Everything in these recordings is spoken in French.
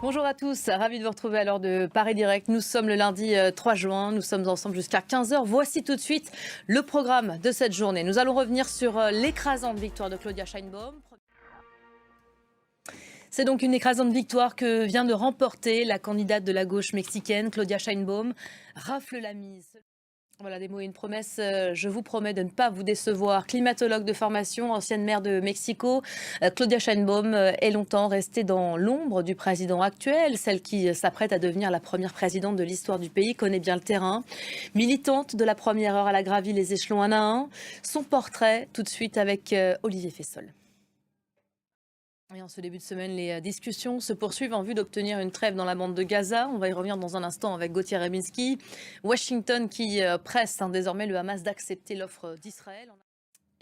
Bonjour à tous, ravi de vous retrouver à l'heure de Paris Direct. Nous sommes le lundi 3 juin, nous sommes ensemble jusqu'à 15 heures. Voici tout de suite le programme de cette journée. Nous allons revenir sur l'écrasante victoire de Claudia Sheinbaum. C'est donc une écrasante victoire que vient de remporter la candidate de la gauche mexicaine, Claudia Sheinbaum, rafle la mise. Voilà des mots et une promesse. Je vous promets de ne pas vous décevoir. Climatologue de formation, ancienne maire de Mexico, Claudia Sheinbaum est longtemps restée dans l'ombre du président actuel. Celle qui s'apprête à devenir la première présidente de l'histoire du pays connaît bien le terrain. Militante de la première heure, elle a gravi les échelons un à un. Son portrait tout de suite avec Olivier Fessol. Et en ce début de semaine, les discussions se poursuivent en vue d'obtenir une trêve dans la bande de Gaza. On va y revenir dans un instant avec Gauthier Rebinski. Washington qui presse désormais le Hamas d'accepter l'offre d'Israël.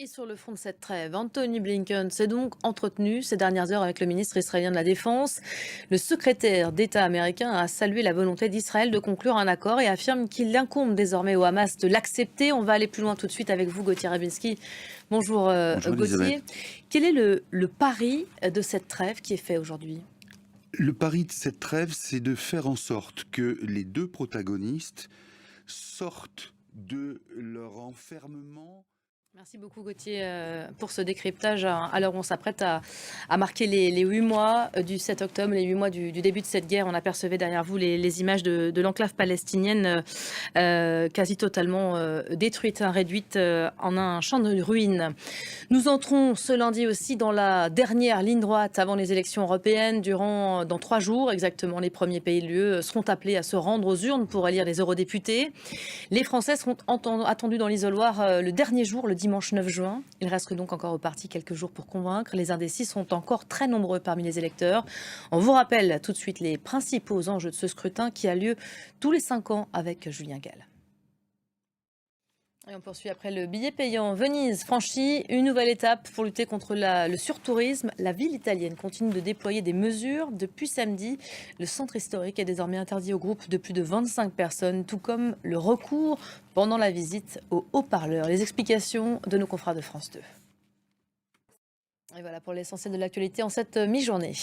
Et sur le fond de cette trêve, Anthony Blinken s'est donc entretenu ces dernières heures avec le ministre israélien de la Défense. Le secrétaire d'État américain a salué la volonté d'Israël de conclure un accord et affirme qu'il incombe désormais au Hamas de l'accepter. On va aller plus loin tout de suite avec vous, Gauthier Rebinski. Bonjour, Bonjour Gauthier. Elisabeth. Quel est le pari de cette trêve qui est fait aujourd'hui? Le pari de cette trêve, c'est de faire en sorte que les deux protagonistes sortent de leur enfermement. Merci beaucoup Gauthier pour ce décryptage. Alors on s'apprête à marquer les 8 mois du 7 octobre, les 8 mois du début de cette guerre. On apercevait derrière vous les images de l'enclave palestinienne quasi totalement détruite, réduite en un champ de ruines. Nous entrons ce lundi aussi dans la dernière ligne droite avant les élections européennes. Dans 3 jours exactement, les premiers pays de l'UE seront appelés à se rendre aux urnes pour élire les eurodéputés. Les Français seront attendus dans l'isoloir le dernier jour, le dimanche 9 juin. Il reste donc encore au parti quelques jours pour convaincre. Les indécis sont encore très nombreux parmi les électeurs. On vous rappelle tout de suite les principaux enjeux de ce scrutin qui a lieu tous les 5 ans avec Julien Gall. Et on poursuit après le billet payant. Venise franchit une nouvelle étape pour lutter contre le surtourisme. La ville italienne continue de déployer des mesures. Depuis samedi, le centre historique est désormais interdit aux groupes de plus de 25 personnes, tout comme le recours pendant la visite aux haut-parleurs. Les explications de nos confrères de France 2. Et voilà pour l'essentiel de l'actualité en cette mi-journée.